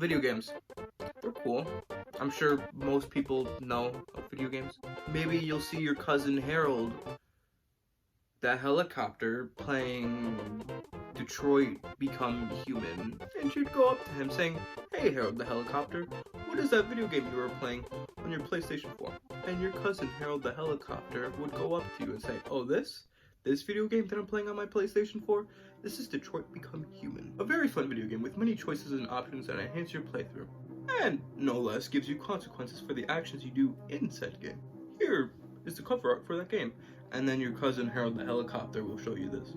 Video games. They're cool. I'm sure most people know of video games. Maybe you'll see your cousin Harold, that helicopter, playing Detroit Become Human, and you'd go up to him saying, "Hey Harold the helicopter, what is that video game you were playing on your PlayStation 4? And your cousin Harold the helicopter would go up to you and say, "Oh, this video game that I'm playing on my PlayStation 4, this is Detroit Become Human. A very fun video game with many choices and options that enhance your playthrough. And, no less, gives you consequences for the actions you do in said game. Here is the cover art for that game." And then your cousin Harold the helicopter will show you this.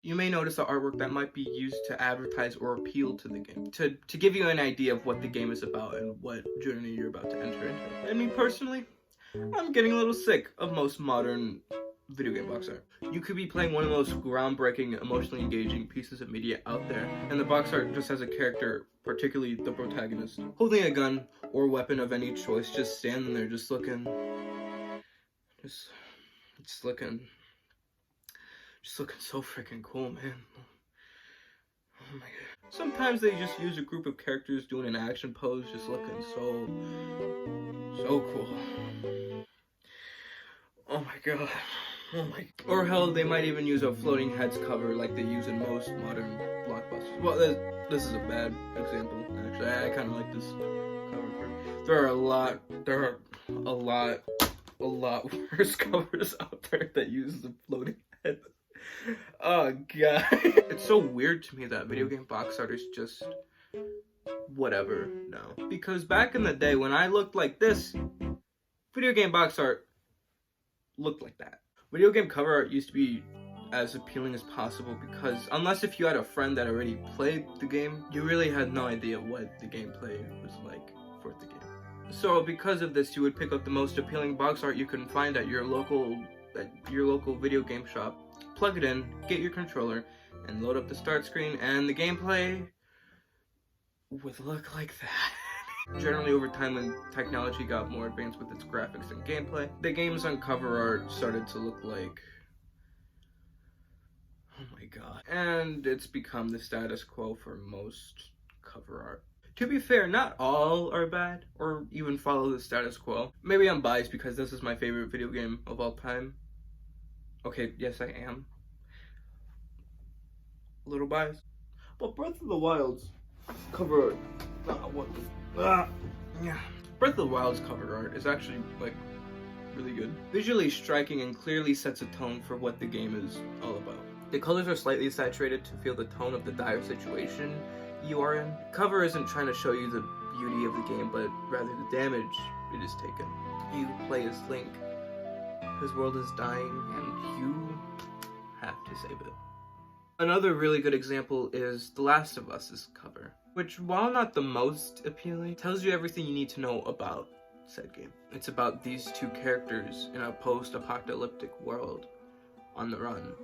You may notice the artwork that might be used to advertise or appeal to the game, to give you an idea of what the game is about and what journey you're about to enter into. And me personally, I'm getting a little sick of most modern video game box art. You could be playing one of the most groundbreaking, emotionally engaging pieces of media out there, and the box art just has a character, particularly the protagonist, holding a gun or weapon of any choice, just standing there, just looking so freaking cool, man. Oh my god. Sometimes they just use a group of characters doing an action pose, just looking so cool. Oh my god. Oh my. Or hell, they might even use a floating heads cover like they use in most modern blockbusters. Well, this is a bad example, actually. I kind of like this cover. There are a lot worse covers out there that use the floating head. Oh god. It's so weird to me that video game box art is just whatever now. Because back in the day when I looked like this, video game box art looked like that. Video game cover art used to be as appealing as possible because unless if you had a friend that already played the game, you really had no idea what the gameplay was like for the game. So because of this, you would pick up the most appealing box art you can find at your local video game shop, plug it in, get your controller, and load up the start screen, and the gameplay would look like that. Generally, over time, when technology got more advanced with its graphics and gameplay, the games on cover art started to look like, oh my god. And it's become the status quo for most cover art. To be fair, not all are bad, or even follow the status quo. Maybe I'm biased because this is my favorite video game of all time. Okay, yes I am. A little biased. But Breath of the Wild's cover art, Breath of the Wild's cover art is actually, like, really good. Visually striking and clearly sets a tone for what the game is all about. The colors are slightly saturated to feel the tone of the dire situation you are in. Cover isn't trying to show you the beauty of the game, but rather the damage it has taken. You play as Link. His world is dying, and you have to save it. Another really good example is The Last of Us's cover, which, while not the most appealing, tells you everything you need to know about said game. It's about these two characters in a post-apocalyptic world on the run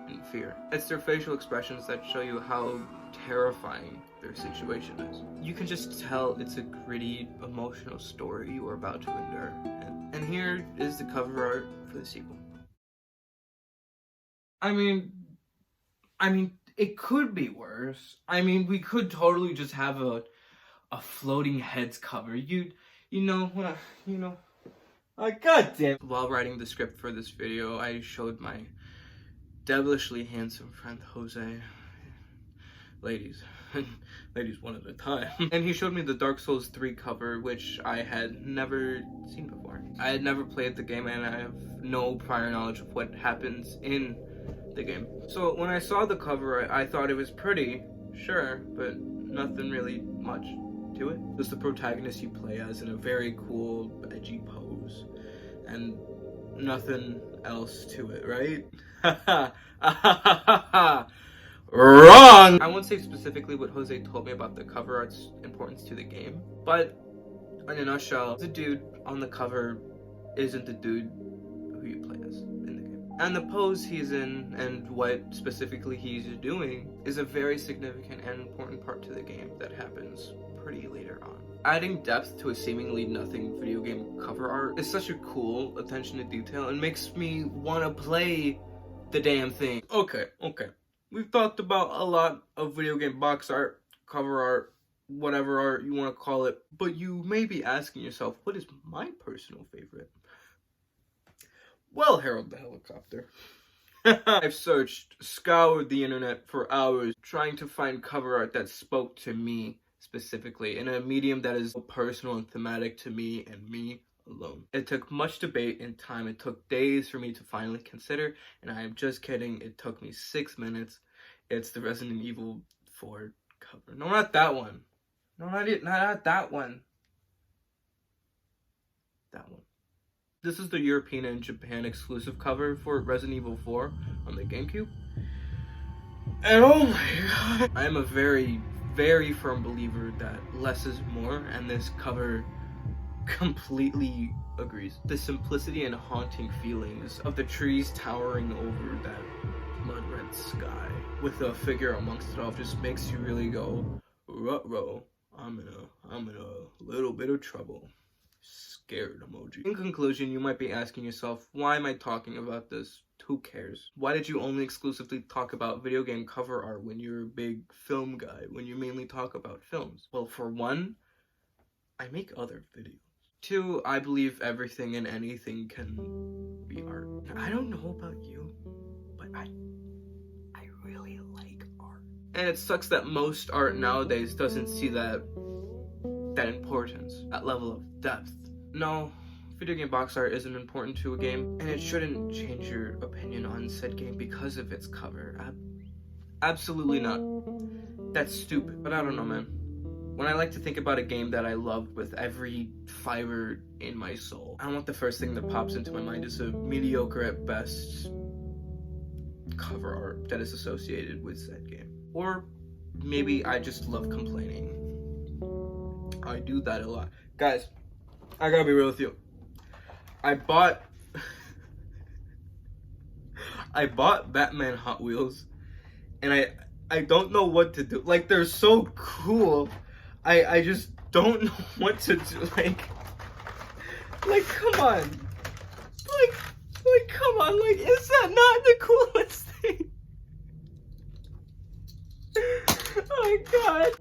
in fear. It's their facial expressions that show you how terrifying their situation is. You can just tell it's a gritty, emotional story you are about to endure. And here is the cover art for the sequel. I mean, it could be worse. I mean, we could totally just have a floating heads cover. Goddamn. While writing the script for this video, I showed my devilishly handsome friend Jose, ladies one at a time, and he showed me the Dark Souls 3 cover, which I had never seen before. I had never played the game, and I have no prior knowledge of what happens in the game. So when I saw the cover, I thought it was pretty, sure, but nothing really much to it. Just the protagonist you play as in a very cool, edgy pose, and nothing else to it, right? Wrong! I won't say specifically what Jose told me about the cover art's importance to the game, but in a nutshell, the dude on the cover isn't the dude who you play as in the game. And the pose he's in and what specifically he's doing is a very significant and important part to the game that happens pretty later on. Adding depth to a seemingly nothing video game cover art is such a cool attention to detail and makes me want to play the damn thing. Okay. We've talked about a lot of video game box art, cover art, whatever art you want to call it. But you may be asking yourself, what is my personal favorite? Well, Harold the Helicopter. I've searched, scoured the internet for hours trying to find cover art that spoke to me specifically in a medium that is personal and thematic to me and me alone. It took much debate and time. It took days for me to finally consider, and I am just kidding. It took me 6 minutes. It's the Resident Evil 4 cover. No, not that one. No, not that one. That one. This is the European and Japan exclusive cover for Resident Evil 4 on the GameCube. And oh my god! I am a very, very firm believer that less is more, and this cover completely agrees. The simplicity and haunting feelings of the trees towering over that blood-red sky with a figure amongst it all just makes you really go, ruh-roh, I'm in a little bit of trouble. Scared emoji. In conclusion, you might be asking yourself, why am I talking about this? Who cares? Why did you only exclusively talk about video game cover art when you're a big film guy, when you mainly talk about films? Well, for one, I make other videos. Two, I believe everything and anything can be art. I don't know about you, but I really like art. And it sucks that most art nowadays doesn't see that importance, that level of depth. No, video game box art isn't important to a game, and it shouldn't change your opinion on said game because of its cover. Absolutely not. That's stupid. But I don't know, man. When I like to think about a game that I love with every fiber in my soul, I don't want the first thing that pops into my mind is a mediocre at best cover art that is associated with said game. Or maybe I just love complaining. I do that a lot. Guys, I gotta be real with you. I bought Batman Hot Wheels, and I don't know what to do. Like, they're so cool. I just don't know what to do. Like come on. Like come on. Like, is that not the coolest thing? Oh my god.